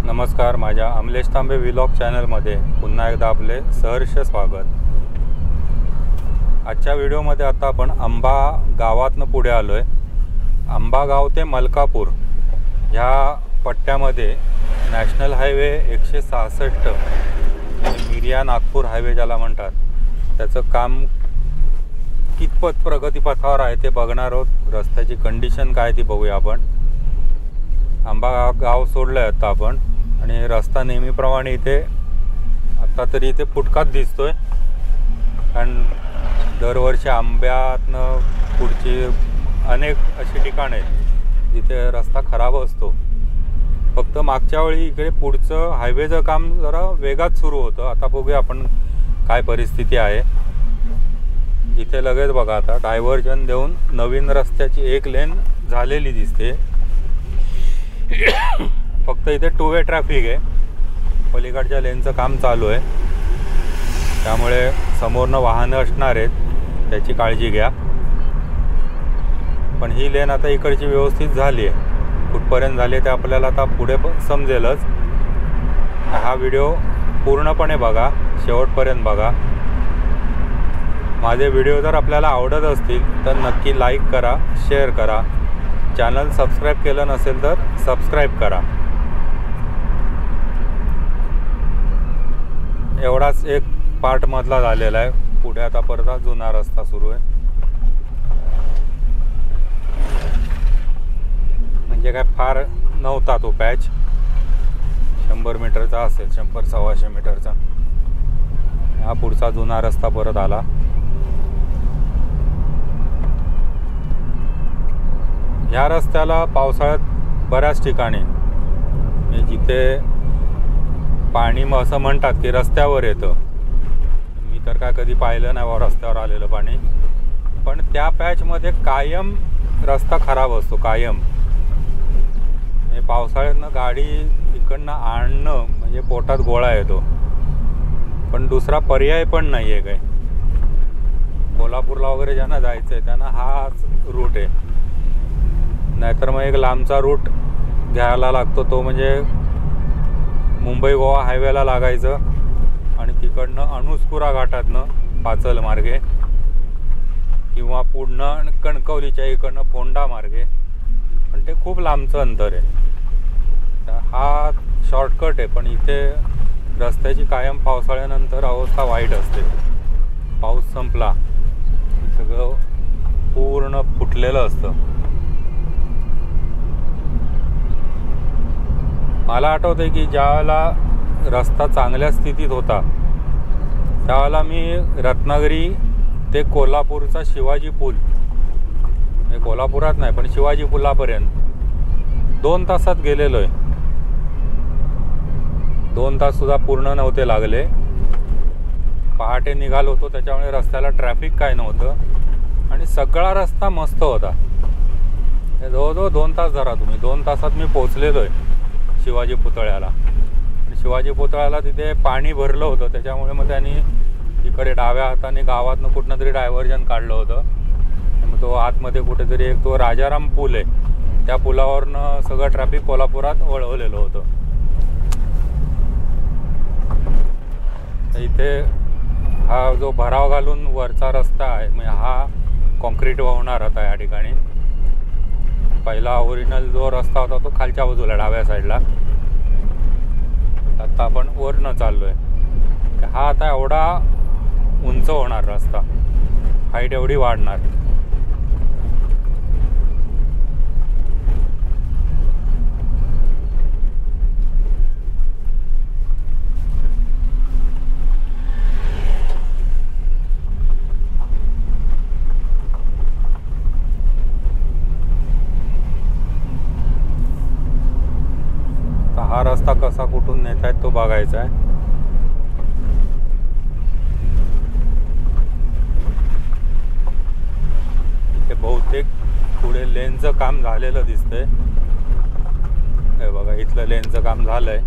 नमस्कार, माझ्या अमलेश तांबे व्लॉग चॅनलमध्ये पुन्हा एकदा आपले सहर्ष स्वागत। आजच्या व्हिडिओमध्ये आता आपण अंबा गावातनं पुढे आलो आहे। अंबा गाव ते मलकापूर ह्या पट्ट्यामध्ये नॅशनल हायवे 166 मिरिया नागपूर हायवे ज्याला म्हणतात, त्याचं काम कितपत प्रगतीपथावर आहे ते बघणार आहोत। रस्त्याची कंडिशन काय ती बघूया आपण। अंबा गाव सोडलं आहे आता आपण, आणि रस्ता नेहमीप्रमाणे इथे आत्ता तरी इथे फुटकाच दिसतोय, कारण दरवर्षी आंब्यातनं पुढची अनेक अशी ठिकाणं आहेत जिथे रस्ता खराब असतो। फक्त मागच्या वेळी इकडे पुढचं हायवेचं काम जरा वेगात सुरू होतं। आता बघूया आपण काय परिस्थिती आहे इथे। लगेच बघा, आता डायव्हर्जन देऊन नवीन रस्त्याची एक लेन झालेली दिसते। फक्त इथे 2 वे ट्रॅफिक आहे, पलीकडच्या लेनचं काम चालू आहे, त्यामुळे समोरनं वाहनं असणार आहेत, त्याची काळजी घ्या। पण ही लेन आता इकडची व्यवस्थित झाली आहे, कुठपर्यंत झाली ते आपल्याला आता पुढे समजेलच। हा व्हिडिओ पूर्णपणे बघा, शेवटपर्यंत बघा। माझे व्हिडिओ जर आपल्याला आवडत असतील तर नक्की लाईक करा, शेअर करा। चॅनल सबस्क्राईब केलं नसेल तर सबस्क्राईब करा। एवढाच एक पार्ट मधला झालेला आहे, पुढे आता परत जुना रस्ता सुरू आहे। म्हणजे काय फार नव्हता तो पॅच, 100 मीटरचा असेल, 100-125 मीटरचा। हा पुढचा जुना रस्ता परत आला। ह्या रस्त्याला पावसाळ्यात बऱ्याच ठिकाणी जिथे पाणी असं म्हणतात की रस्त्यावर येतं, मी तर काय कधी पाहिलं नाही रस्त्यावर आलेलं पाणी, पण त्या पॅचमध्ये कायम रस्ता खराब असतो, कायम। पावसाळ्यातनं गाडी इकडनं आणणं म्हणजे पोटात गोळा येतो, पण दुसरा पर्याय पण नाही आहे काही। कोल्हापूरला वगैरे ज्यांना जायचं आहे त्यांना हाच रूट आहे, नाहीतर मग एक लांबचा रूट घ्यायला लागतो, तो म्हणजे मुंबई गोवा हायवेला लागायचं आणि तिकडनं अणुस्कुरा घाटातनं पाचल मार्गे किंवा पुढनं कणकवलीच्या इकडनं फोंडा मार्गे, पण ते खूप लांबचं अंतर आहे। हा शॉर्टकट आहे, पण इथे रस्त्याची कायम पावसाळ्यानंतर अवस्था वाईट असते। पाऊस संपला सगळं पूर्ण फुटलेलं असतं। मला आठवतं की ज्यावेळेला रस्ता चांगल्या स्थितीत होता त्यावेळेला मी रत्नागिरी ते कोल्हापूरचा शिवाजी पूल, म्हणजे कोल्हापुरात नाही पण शिवाजी पुलापर्यंत 2 तासात गेलेलो आहे। 2 तास सुद्धा पूर्ण नव्हते लागले। पहाटे निघालो होतो, त्याच्यामुळे रस्त्याला ट्रॅफिक काय नव्हतं आणि सगळा रस्ता मस्त होता। जवळजवळ 2 तास धरा तुम्ही, 2 तासात मी पोचलेलो आहे शिवाजी पुतळ्याला। शिवाजी पुतळ्याला तिथे पाणी भरलं होतं, त्याच्यामुळे मग त्यांनी इकडे डाव्या हाताने गावातनं कुठनं तरी डायव्हर्जन काढलं होतं। मग तो आतमध्ये कुठेतरी एक तो राजाराम पूल आहे, त्या पुलावरनं सगळं ट्रॅफिक कोल्हापुरात वळवलेलं होतं। इथे हा जो भराव घालून वरचा रस्ता आहे, म्हणजे हा कॉन्क्रीट वाहणार आता या ठिकाणी। पहिला ओरिजिनल जो रस्ता होता तो खालच्या बाजूला डाव्या साईडला, आता आपण वरनं चाललोय। हा आता एवढा उंच होणार रस्ता, हाईट एवढी वाढणार। हा रस्ता कसा कुठून नेत आहेत तो बघायचा आहे। इथे बहुतेक पुढे लेनचं काम झालेलं दिसतंय। हे बघा, इथलं लेनचं काम झालंय,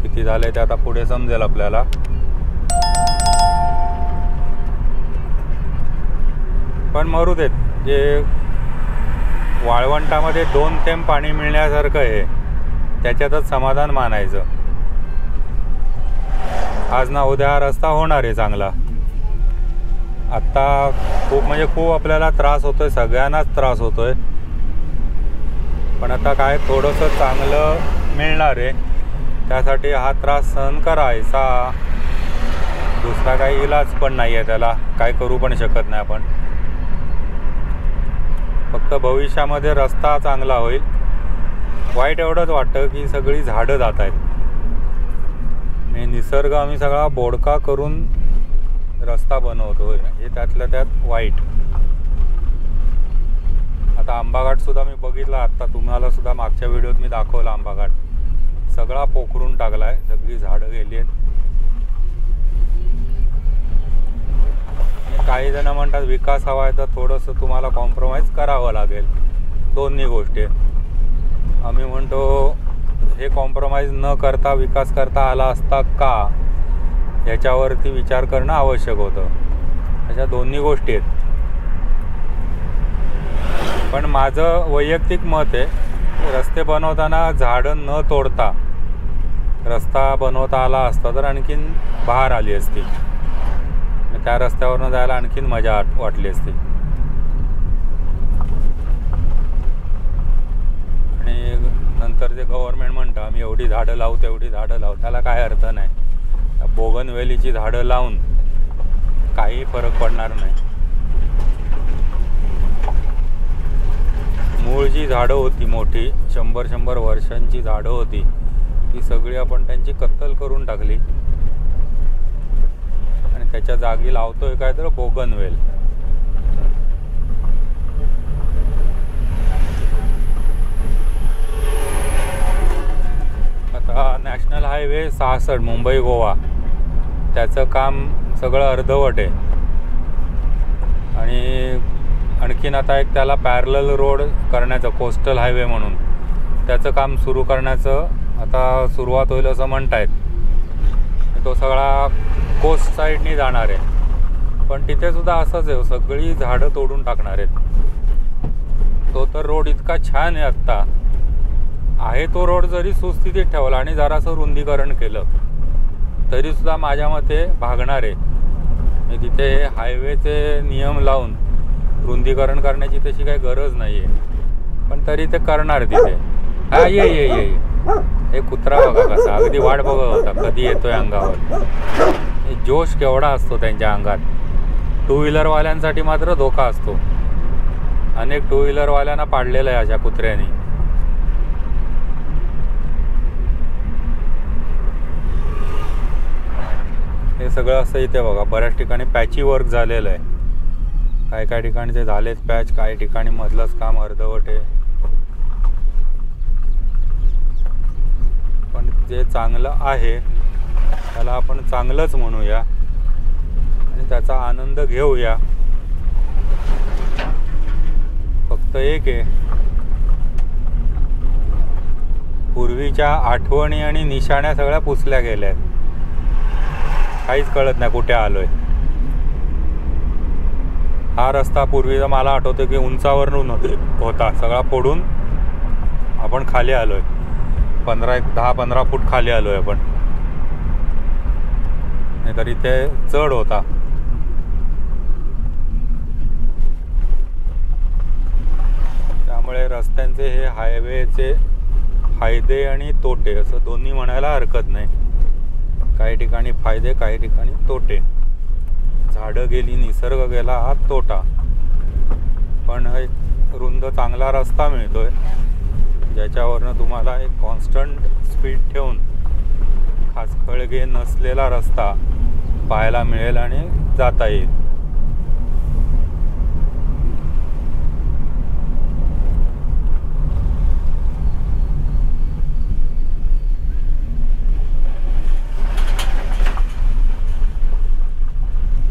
किती झालंय ते आता पुढे समजेल आपल्याला। पण मरू देत, जे वाळवंटामध्ये 2 थेंब पाणी मिळण्यासारखं आहे त्याच्यातच समाधान मानायचं. आज ना उद्या हा रस्ता होणार आहे चांगला. आत्ता खूप म्हणजे खूप आपल्याला त्रास होतोय, सगळ्यांनाच त्रास होतोय. पण आता काय थोडंसं चांगलं मिळणार आहे, त्यासाठी हा त्रास सहन करायचा. दुसरा काही इलाज पण नाही आहे, त्याला काय करू पण शकत नाही आपण. फक्त भविष्यामध्ये रस्ता चांगला होईल. वाईट एवढंच वाटतं की सगळी झाडं जात आहेत. निसर्ग आम्ही सगळा बोडका करून रस्ता बनवतो, हे त्यातल्या त्यात वाईट. आता आंबाघाटसुद्धा मी बघितला, आत्ता तुम्हाला सुद्धा मागच्या व्हिडिओत मी दाखवला. आंबाघाट सगळा पोखरून टाकला आहे, सगळी झाडं गेली आहेत. काही जण म्हणतात विकास हवा आहे तर थोडंसं तुम्हाला कॉम्प्रोमाइज करावं लागेल. दोन्ही गोष्टी आम्ही म्हणतो. हे कॉम्प्रोमाइज न करता विकास करता आला असता का, याच्यावरती विचार करणं आवश्यक होतं. अशा दोन्ही गोष्टी आहेत. पण माझं वैयक्तिक मत आहे, रस्ते बनवताना झाडं न तोडता रस्ता बनवता आला असता तर आणखीन बहार आली असती. त्या रस्त्यावरनं जायला आणखीन मजा वाटली असती. आणि नंतर जे गव्हर्नमेंट म्हणतं आम्ही एवढी झाडं लावू तेवढी झाडं लावू, त्याला काय अर्थ नाही. बोगनवेलीची झाडं लावून काही फरक पडणार नाही. मूळ जी झाडं होती मोठी 100-100 वर्षांची झाडं होती, ती सगळी आपण त्यांची कत्तल करून टाकली आणि त्याच्या जागी लावतोय काय तर बोगनवेल. आता नॅशनल हायवे 66 मुंबई गोवा, त्याचं काम सगळं अर्धवट आहे. आणि आणखीन आता एक त्याला पॅरलल रोड करण्याचं, कोस्टल हायवे म्हणून त्याचं काम सुरू करण्याचं आता सुरुवात होईल असं म्हणतायत. तो सगळा कोस्ट साईडनी जाणार आहे. पण तिथेसुद्धा असंच आहे, सगळी झाडं तोडून टाकणार आहेत. तो तर रोड इतका छान आहे आत्ता आहे. तो रोड जरी सुस्थितीत ठेवला आणि जरासं रुंदीकरण केलं तरीसुद्धा माझ्या मते भागणार आहे. तिथे हायवेचे नियम लावून रुंदीकरण करण्याची तशी काही गरज नाही आहे, पण तरी ते करणार तिथे. हा ये ये ये हे कुत्रा बघा कसा अगदी वाट बघत होता कधी येतोय अंगावर. जोश केवढा असतो त्यांच्या अंगात. टू व्हीलरवाल्यांसाठी मात्र धोका असतो. अनेक टू व्हीलरवाल्यांना पाडलेलं आहे अशा कुत्र्यांनी. हे सगळं असं इथे बघा, बऱ्याच ठिकाणी पॅची वर्क झालेलं आहे. काही ठिकाणी ते झालेच पॅच, काही ठिकाणी मधलंच काम अर्धवट आहे. पण जे चांगलं आहे त्याला आपण चांगलंच म्हणूया आणि त्याचा आनंद घेऊया. फक्त एक आहे, पूर्वीच्या आठवणी आणि निशाण्या सगळ्या पुसल्या गेल्या आहेत. काहीच कळत नाही कुठे आलोय. हा रस्ता पूर्वीचा मला आठवतो की उंचावरून होता, सगळा फोडून आपण खाली आलोय. 10-15 फूट खाली आलोय आपण. नाही तर इथे चढ होता. त्यामुळे रस्त्यांचे हे हायवेचे फायदे आणि तोटे असं दोन्ही म्हणायला हरकत नाही. काही ठिकाणी फायदे, काही ठिकाणी तोटे. झाडं गेली, निसर्ग गेला, हा तोटा. पण एक रुंद चांगला रस्ता मिळतोय ज्याच्यावरनं तुम्हाला एक कॉन्स्टंट स्पीड ठेवून खाचखळगे नसलेला रस्ता पाहायला मिळेल आणि जाता येईल.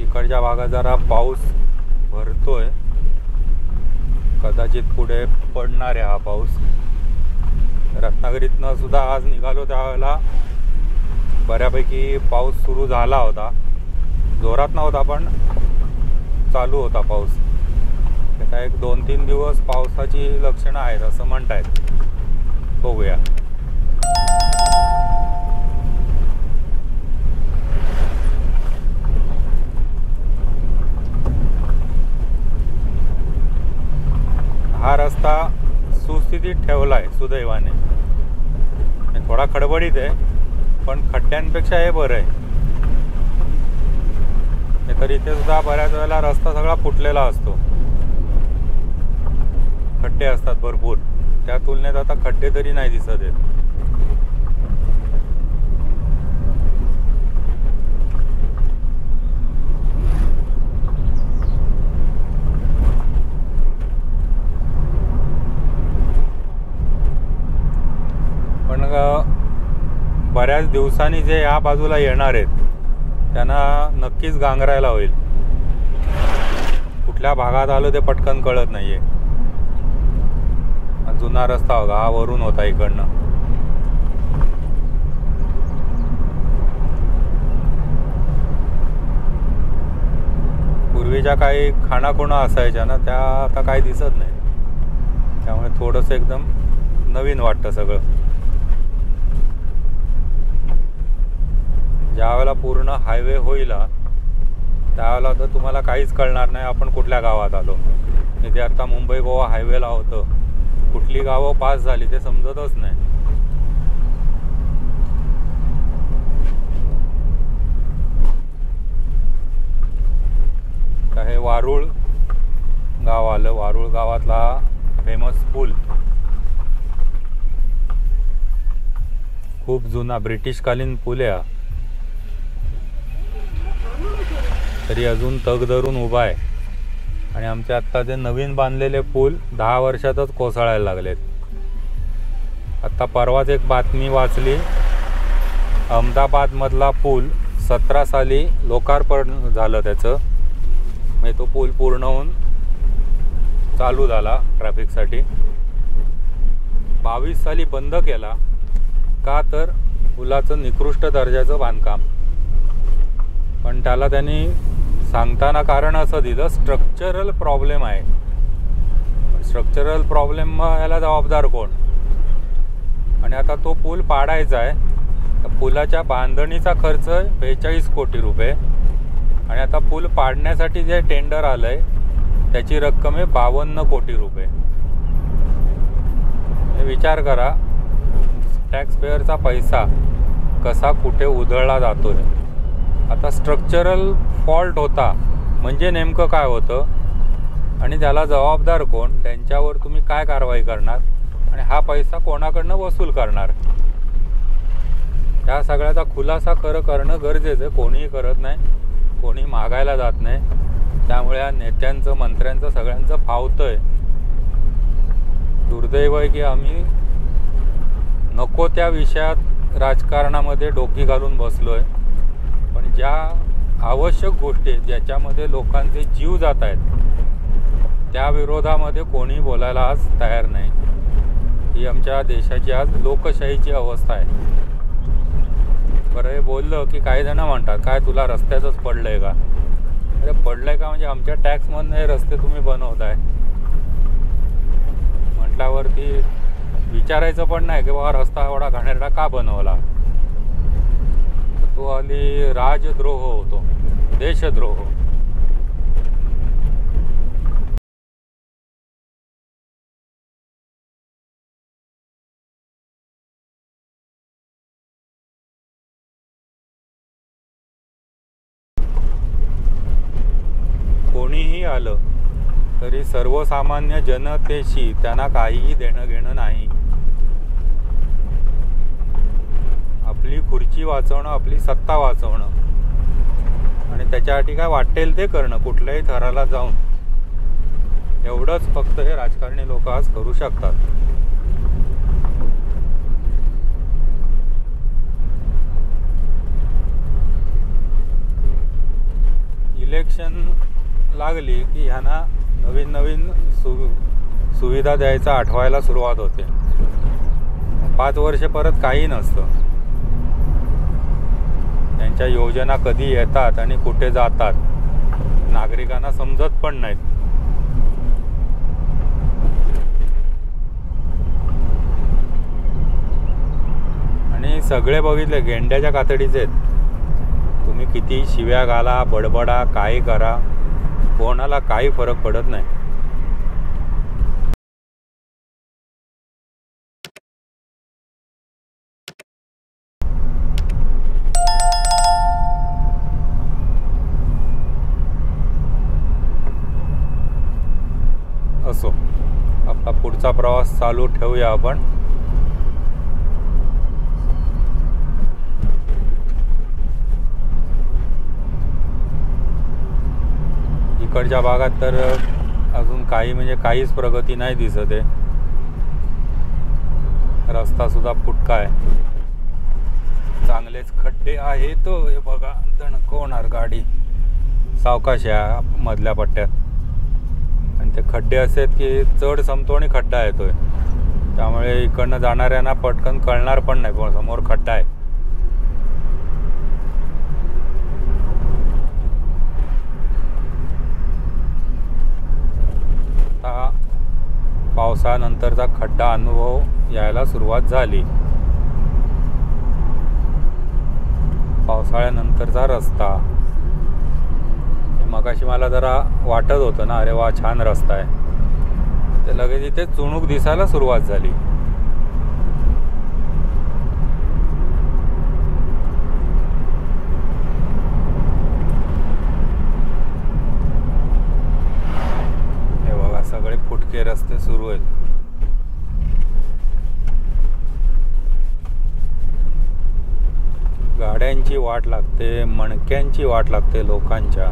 इकडच्या भागात जरा पाऊस भरतोय, कदाचित पुढे पडणार आहे हा पाऊस. रत्नागिरीतनं सुद्धा आज निघालो त्यावेळेला बऱ्यापैकी पाऊस सुरू झाला होता. जोरात नव्हता पण चालू होता पाऊस. आता एक 2-3 दिवस पावसाची लक्षणं आहेत असं म्हणतायत. बघूया. सुदैवाने. थोडा खडबडीत आहे पण खड्ड्यांपेक्षा हे बरं आहे. तर इथे सुद्धा बऱ्याच वेळेला रस्ता सगळा फुटलेला असतो, खड्डे असतात भरपूर. त्या तुलनेत आता खड्डे तरी नाही दिसत आहेत. पण बऱ्याच दिवसांनी जे या बाजूला येणार आहेत त्यांना नक्कीच गांगरायला होईल. कुठल्या भागात आलो ते पटकन कळत नाहीये. जुना रस्ता बघा, हा वरून होता इकडनं. पूर्वीच्या काही खाणाखुणा असायच्या ना, त्या आता काही दिसत नाही. त्यामुळे थोडंसं एकदम नवीन वाटतं सगळं. ज्यावेळेला पूर्ण हायवे होईल त्यावेळेला तर तुम्हाला काहीच कळणार नाही आपण कुठल्या गावात आलो. इथे आता मुंबई गोवा हायवेला होतं, कुठली गावं पास झाली ते समजतच नाही. तर हे वारुळ गाव आलं. वारुळ गावातला फेमस पूल, खूप जुना ब्रिटिशकालीन पूल आहे. तरी अजून तग धरून उभा आहे. आणि आमचे आत्ता ते नवीन बांधलेले पूल 10 वर्षातच कोसळायला लागलेत. आत्ता परवाच एक बातमी वाचली, अहमदाबादमधला पूल 17 साली लोकार्पण झालं त्याचं. म्हणजे तो पूल पूर्ण होऊन चालू झाला ट्रॅफिकसाठी. 22 साली बंद केला. का तर पुलाचं निकृष्ट दर्जाचं बांधकाम. पण त्याला त्यांनी सांगताना कारण असं दिलं, स्ट्रक्चरल प्रॉब्लेम आहे. स्ट्रक्चरल प्रॉब्लेम याला जबाबदार कोण? आणि आता तो पूल पाडायचा आहे. तर पुलाच्या बांधणीचा खर्च 42 कोटी रुपये. आणि आता पूल पाडण्यासाठी जे टेंडर आलं आहे त्याची रक्कम आहे 52 कोटी रुपये. हे विचार करा, टॅक्सपेअरचा पैसा कसा कुठे उधळला जातो आहे. आता स्ट्रक्चरल फॉल्ट होता म्हणजे नेमकं काय होतं आणि त्याला जबाबदार कोण? त्यांच्यावर तुम्ही काय कारवाई करणार आणि हा पैसा कोणाकडनं वसूल करणार? या सगळ्याचा खुलासा करणं गरजेचं आहे. कोणीही करत नाही, कोणी मागायला जात नाही. त्यामुळे या नेत्यांचं, मंत्र्यांचं सगळ्यांचं फावतंय. दुर्दैव आहे की आम्ही नको त्या विषयात राजकारणामध्ये डोकी घालून बसलो आहे. पण ज्या आवश्यक गोष्टी ज्याच्यामध्ये लोकांचे जीव जात आहेत त्या विरोधामध्ये कोणी बोलायला आज तयार नाही. ही आमच्या देशाची आज लोकशाहीची अवस्था आहे. बरं, हे बोललं की काही जण म्हणतात काय तुला रस्त्यातच पडलं आहे का? अरे पडलं आहे का म्हणजे आमच्या टॅक्समधनं हे रस्ते तुम्ही बनवताय म्हटल्यावरती विचारायचं पण नाही की बाबा रस्ता एवढा घाणेरडा का बनवला. तो आली राजद्रोह होतो, देशद्रोह. कोणीही आलं तरी सर्वसामान्य जनतेशी त्यांना काहीही देणं घेणं नाही. आपली खुर्ची वाचवणं, आपली सत्ता वाचवणं आणि त्याच्यासाठी काय वाटेल ते करणं, कुठल्याही थराला जाऊन, एवढंच फक्त हे राजकारणी लोक आज करू शकतात. इलेक्शन लागली की ह्यांना नवीन नवीन सुविधा द्यायचा आठवायला सुरुवात होते. 5 वर्षे परत काही नसतं. त्यांच्या योजना कधी येतात आणि कुठे जातात नागरिकांना समजत पण नाहीत. आणि सगळे बघितले गेंड्याच्या कातडीचे आहेत. तुम्ही किती शिव्या घाला, बडबडा, काही करा, कोणाला काही फरक पडत नाही. पुढचा प्रवास चालू ठेवूया आपण. इकडच्या भागात तर अजून काही म्हणजे काहीच प्रगती नाही दिसत आहे. रस्ता सुद्धा फुटका आहे, चांगलेच खड्डे आहेत. हे बघा, धडकवणार गाडी. सावकाश या मधल्या पट्ट्यात, आणि ते खड्डे असे आहेत की चढ संपतो आणि खड्डा येतोय, त्यामुळे इकडनं जाणाऱ्यांना पटकन कळणार पण नाही पण समोर खड्डा आहे. आता पावसानंतरचा खड्डा अनुभव यायला सुरुवात झाली. पावसाळ्यानंतरचा रस्ता. मगाशी मला जरा वाटत होतं ना, अरे वा छान रस्ता आहे, ते लगेच इथे चुणूक दिसायला सुरुवात झाली. हे बघा, सगळे फुटके रस्ते सुरू आहेत. गाड्यांची वाट लागते, मणक्यांची वाट लागते लोकांच्या.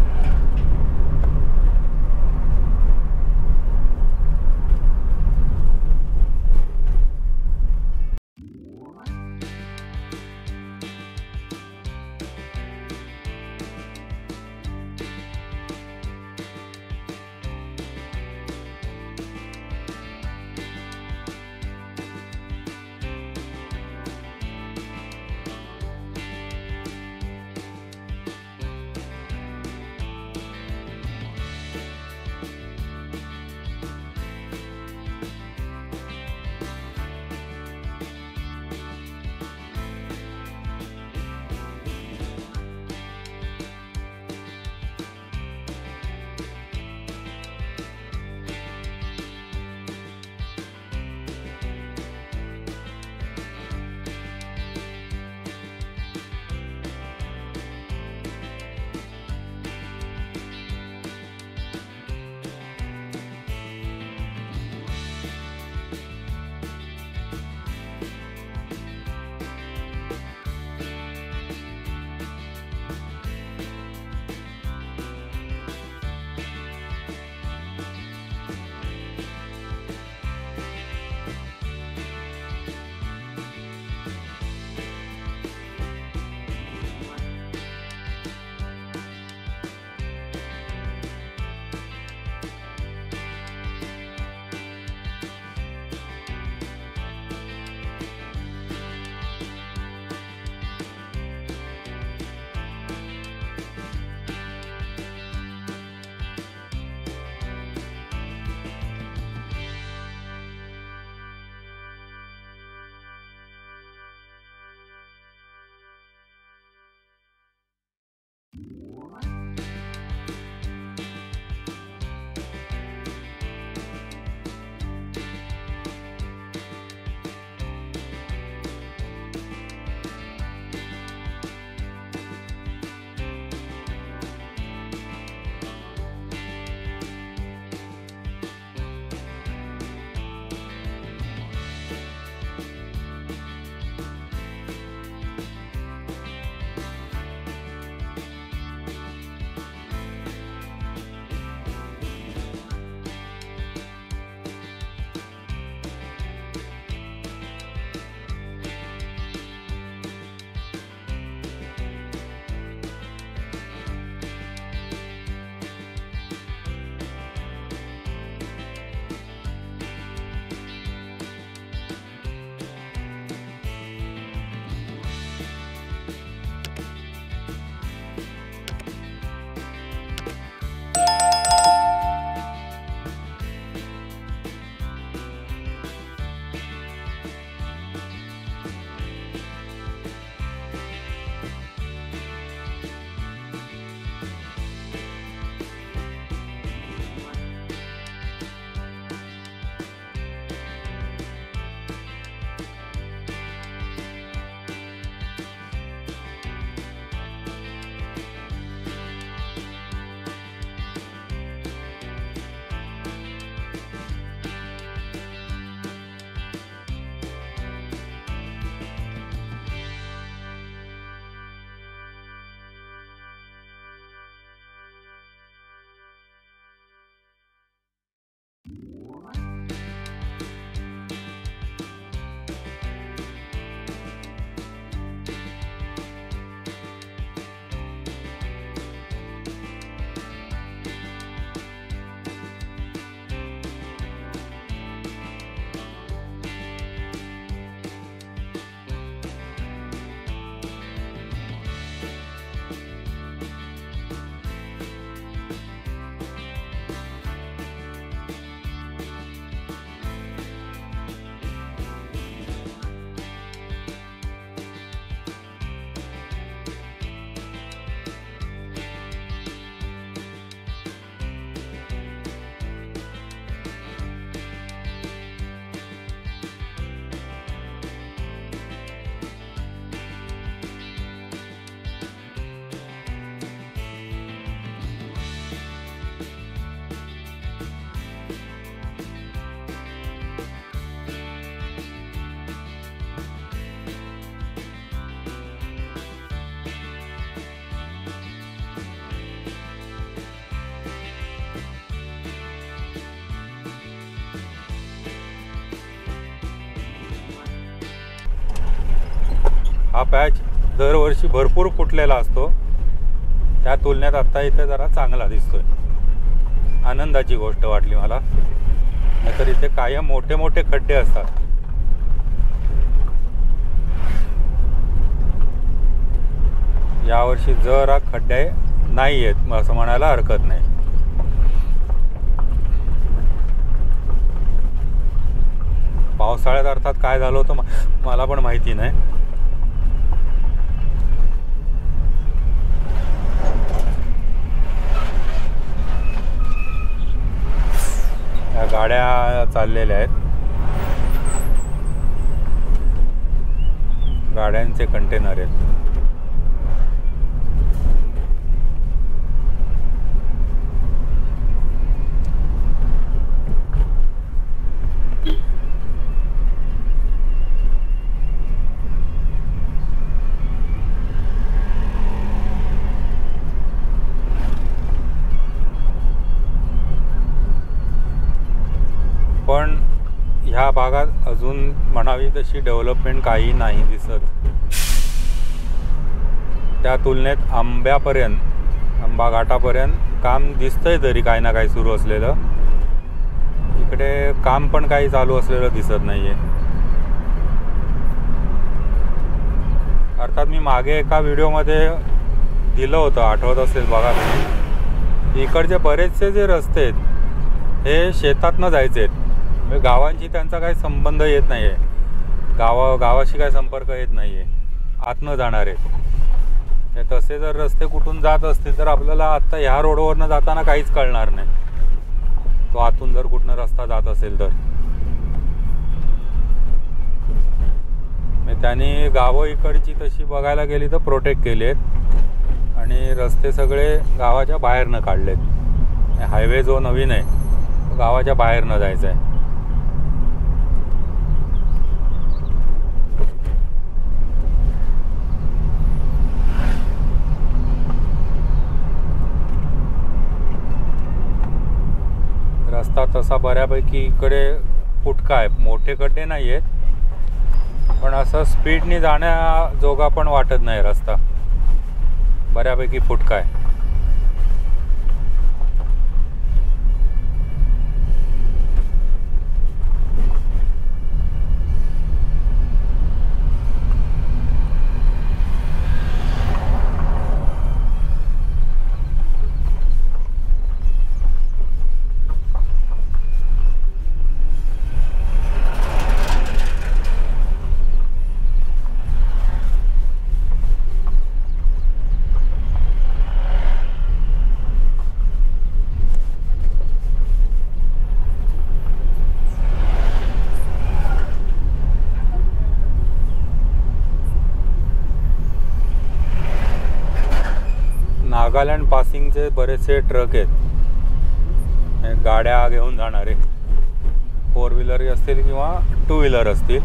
हा पॅच दरवर्षी भरपूर फुटलेला असतो, त्या तुलनेत आत्ता इथे जरा चांगला दिसतोय. आनंदाची गोष्ट वाटली मला. नाहीतर इथे कायम मोठे मोठे खड्डे असतात. यावर्षी जरा खड्डे नाही आहेत असं म्हणायला हरकत नाही. पावसाळ्यात अर्थात काय झालं होतं मला पण माहिती नाही. या गाड्या चाललेल्या आहेत, गाड्यांचे कंटेनर आहेत. पण ह्या भागात अजून म्हणावी तशी डेव्हलपमेंट काही नाही दिसत. त्या तुलनेत आंबा घाटापर्यंत काम दिसतंय तरी काही ना काही सुरू असलेलं. इकडे काम पण काही चालू असलेलं दिसत नाही आहे. अर्थात मी मागे एका व्हिडिओमध्ये दिलं होतं, आठवत असेल बघा तुम्ही. इकडचे बरेचसे जे रस्ते आहेत हे शेतातनं जायचे आहेत. गावांशी त्यांचा काही संबंध येत नाही आहे. गावाशी काही संपर्क येत नाही आहे. आतनं जाणार आहेत. तसे जर रस्ते कुठून जात असतील तर आपल्याला आत्ता ह्या रोडवरनं जाताना काहीच कळणार नाही. तो आतून जर कुठनं रस्ता जात असेल तर त्यांनी गावं इकडची तशी बघायला गेली तर प्रोटेक्ट केली आहेत आणि रस्ते सगळे गावाच्या बाहेरनं काढलेत. हायवे जो नवीन आहे तो गावाच्या बाहेरनं जायचा आहे. रस्ता तसा बऱ्यापैकी इकडे फुटका आहे. मोठे खड्डे नाही आहेत, पण असं स्पीडनी जाण्याजोगा पण वाटत नाही. रस्ता बऱ्यापैकी फुटका आहे. नागालँड पासिंगचे बरेचसे ट्रक आहेत, गाड्या घेऊन जाणारे. 4 व्हीलर असतील किंवा 2 व्हीलर असतील.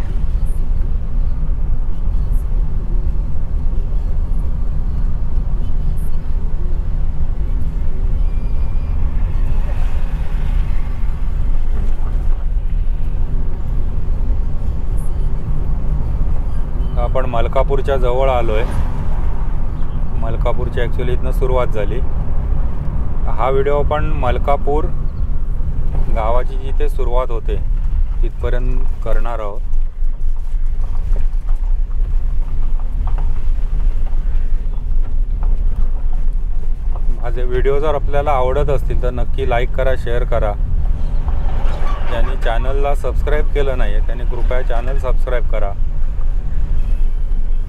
आपण मलकापूरच्या जवळ आलोय. मलकापूरची ॲक्च्युली इथनं सुरुवात झाली. हा व्हिडिओ पण मलकापूर गावाची जिथे सुरुवात होते तिथपर्यंत करणार आहोत. माझे व्हिडिओ जर आपल्याला आवडत असतील तर नक्की लाईक करा, शेअर करा. ज्यांनी चॅनलला सबस्क्राईब केलं नाही आहे त्यांनी कृपया चॅनल सबस्क्राईब करा.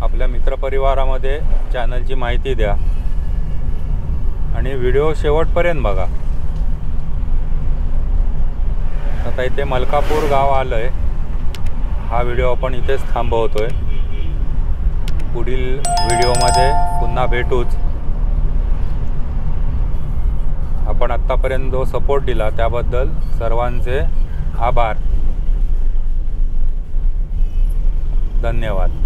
आपल्या मित्रपरिवारामध्ये चॅनलची माहिती द्या आणि व्हिडिओ शेवटपर्यंत बघा. आता इथे मलकापूर गाव आलं आहे. हा व्हिडिओ आपण इथेच थांबवतोय. पुढील व्हिडिओमध्ये पुन्हा भेटूच. आपण आत्तापर्यंत जो सपोर्ट दिला त्याबद्दल सर्वांचे आभार. धन्यवाद.